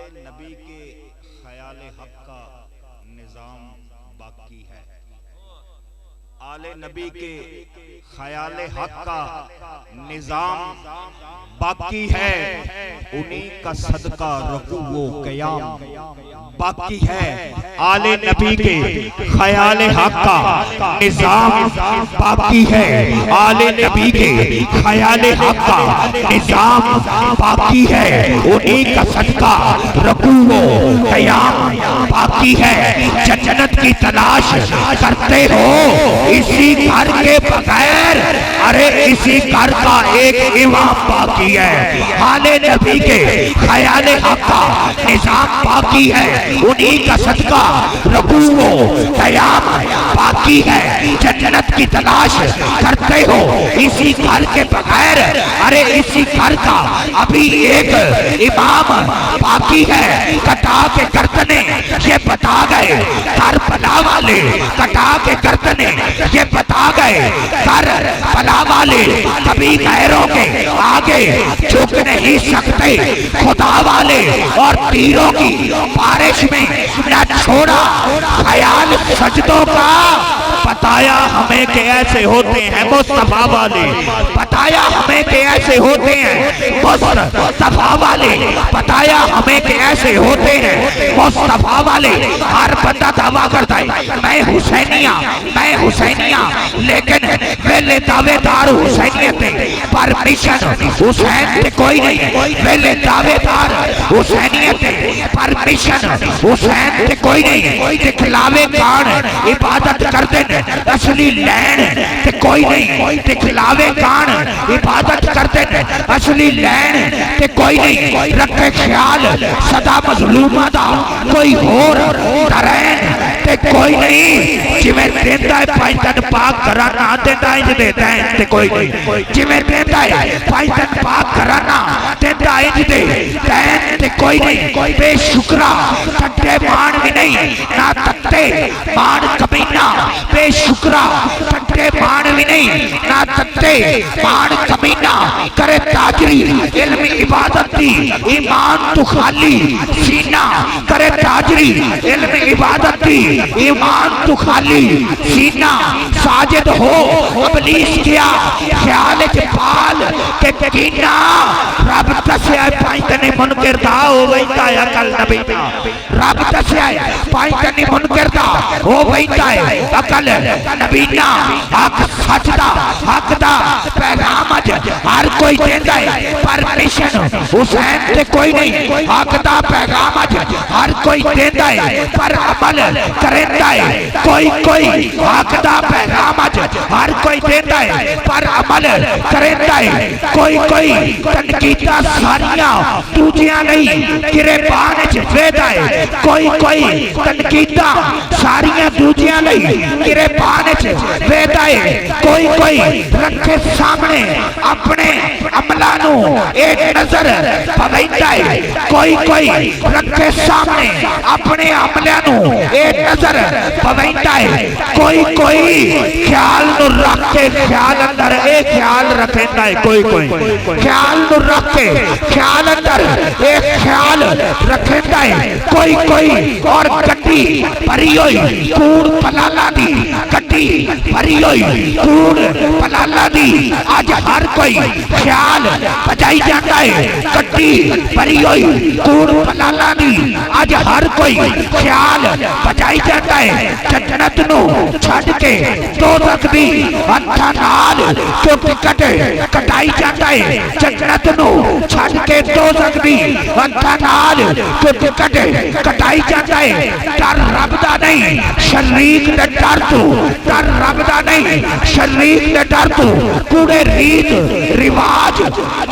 نبی کے خیال حق کا نظام باقی ہے، آل نبی کے خیال حق کا نظام باقی ہے، انہی کا صدقہ رکوع و قیام باقی ہے، آل نبی کے خیال حق کا نظام باقی ہے، آل نبی کے خیال حق کا نظام باقی ہے، انہی کا صدقہ رکوع و قیام باقی ہے، جنت کی تلاش کرتے ہو اسی گھر کے بغیر، ارے اسی گھر کا ایک امام باقی ہے، آل نبی کے خیال حق کا نظام باقی ہے، انہی کا صدقہ رکوع و قیام باقی ہے، جنت کی تلاش کرتے ہو اسی گھر کے بغیر، ارے اسی گھر کا ابھی ایک امام باقی ہے، کٹا کے گردنے یہ بتا گئے کربلا والے، کٹا کے گردنے یہ بتا گئے کربلا والے، کبھی غیروں کے آگے جھک نہیں سکتے، خدا والے اور تیروں کی بارش میں نہ چھوڑا خیال سجدوں کا، بتایا ہمیں کہ ایسے ہوتے ہیں مصطفیٰ والے، بتایا ہمیں کہ ایسے ہوتے ہیں مصطفیٰ والے، بتایا ہمیں کہ ایسے ہوتے ہیں مصطفیٰ والے، ہر بندہ دعویٰ کرتا ہے میں حسینیہ، لیکن پہلے دعوے دار حسینیت پرمیشن حسین سے کوئی نہیں، پہلے دعوے دار حسینیت پرمیشن حسین سے کوئی نہیں، دکھلاوے کان عبادت کرتے اصلی لین سے کوئی نہیں، دکھلاوے کان عبادت کرتے اصلی لین سے کوئی نہیں، رکھے خیال صدا مظلومہ دا کوئی اور درین سے کوئی نہیں، جمیں دیتا ہے پائنٹن پاک کرانا دیتا ہے دیتا ہے سے کوئی نہیں، جمیں دیتا ہے پائنٹن پاک کرانا دیتا ہے دیتا ہے سے کوئی نہیں، بے شکرہ تٹے مان بھی نہیں، نہ تٹے مان کمینہ، بے شکرہ تٹے مان بھی نہیں، نہ تٹے مان کمینہ، کرے تاجری علم عبادت دی ایمان تو خالی سینہ، کرے تاجری علم عبادت دی ایمان تو خالی سینہ، ساجد ہو ابلیس کیا خیال جبال کے کینہ، رب تسیا پائنٹنی منکر دا ہو ویتا ہے عقل نبی دا، رب تسیا پائنٹنی منکر دا ہو ویتا ہے عقل نبی نا، حق سچ دا حق دا پیغام اج ہر کوئی دیندہ ہے، پرمیشن حسین سے کوئی نہیں، حق دا پیغام اج ہر کوئی دیندہ ہے، پر عمل کرندہ ہے، کوئی حق دا پیغام اج ہر کوئی دیندہ ہے، پر عمل کرندہ ہے، کوئی تنقیدہ ساریاں دوجیاں نہیں گرے بانج ویدہ ہے، کوئی تنقیدہ ساریاں دوجیاں نہیں گرے بانج ویدہ ہے، کوئی رکھے سامنے اپنے عملانوں ایک نظر پویدہ ہے، کوئی رکھے سامنے اپنے عملانوں ایک نظر پویدہ ہے، کوئی خیال نو رکھ کے خیال اندر ایک خیال رکھتا ہے، کوئی خیال نو رکھ کے خیال اندر ایک خیال رکھتا ہے، کوئی اور کٹی بھری ہوئی کوڑ پلالا دی، کٹی بھری ہوئی کوڑ پلالا دی، آج ہر کوئی خیال بجائی جاتا ہے، کٹی بھری ہوئی کوڑ پلالا دی، آج ہر کوئی خیال بجائی جاتا ہے، جنت نو چھڑ کے دوزخ دی ہتھا نال جو ٹکٹ کٹائی جاتا ہے، جنت نو چھڑ کے دوزخ دی ہتھا نال جو ٹکٹ کٹائی جاتا ہے، ڈر رب دا نہیں شریک دے ڈر تو، ڈر رب دا نہیں شریک دے ڈر تو، کوڑے ریت رواج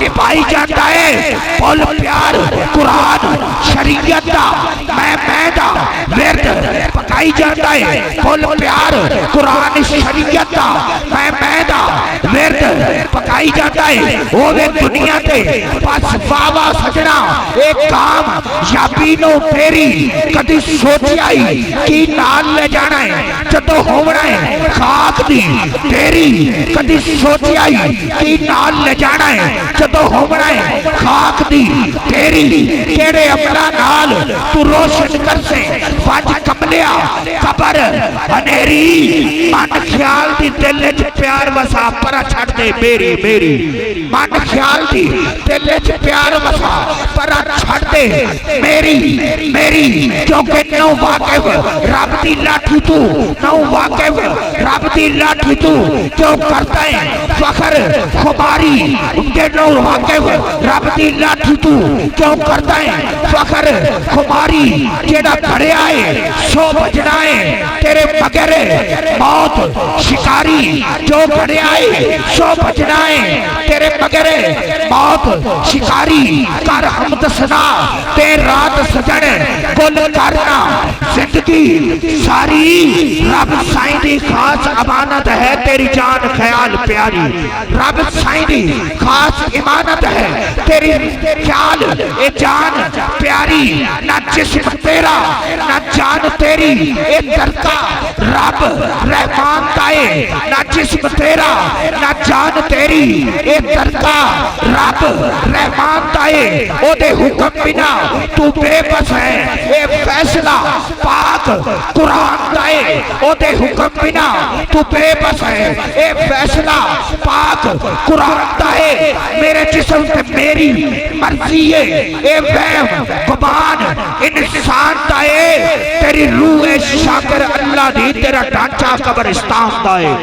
نبھائی جاتا ہے، بول پیار قرآن شریعت دا میں دا ورد پکائی جاتا ہے فل پیار قرآن شریعت دا میں دا ورد پکائی جاتا ہے اوے دنیا تے بس بابا سجنا ایک کام یا بینو پیری کدی سوچی آئی کی نال لے جانا ہے جدو ہونا ہے خاک دی تیری کدی سوچی آئی کی نال لے جانا ہے جدو ہونا ہے خاک دی تیری کیڑے اپنا نال تو روشن کر سے فاج کملیا قبر انیری من خیال دی دل پیار وسا پرا چھڑ دے میری میری من خیال دی دل پیار وسا پرا چھڑ دے میری میری کیونکہ نو واقف رب دی لاٹھی تو نو واقف رب دی لاٹھی تو کیوں کرتا ہے فخر خماری کہ نو واقف رب دی لاٹھی تو کیوں کرتا ہے فخر خماری جیڑا کھڑے آئے سو بجنا ہے تیرے بغیر موت شکاری جو کھڑے آئے سو بجنا ہے تیرے بغیر موت شکاری کر حمد سنا تے رات سجن کل کرنا زندگی ساری رب سائیں دی خاص امانت ہے تیری جان خیال پیاری رب سائیں دی خاص امانت ہے تیری خیال اے جان پیاری نہ جسم تیرا نہ جان تیری اے درکا رب رحمان تائے نہ جسم تیرا نہ جان تیری اے درکا رب رحمان تائے او دے حکم بنا تو بے بس ہے اے فیصلہ پاک قرآن تائے او دے حکم بنا تو بے بس ہے اے فیصلہ پاک قرآن تائے میرے جسم تے میری مرضی ہے اے وہم گمان انسان تائے تیری روح شاکر اللہ دی تیرا ڈھانچہ قبرستان دائے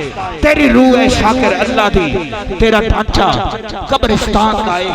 تیری روح شاکر اللہ دی تیرا ڈھانچہ قبرستان دائے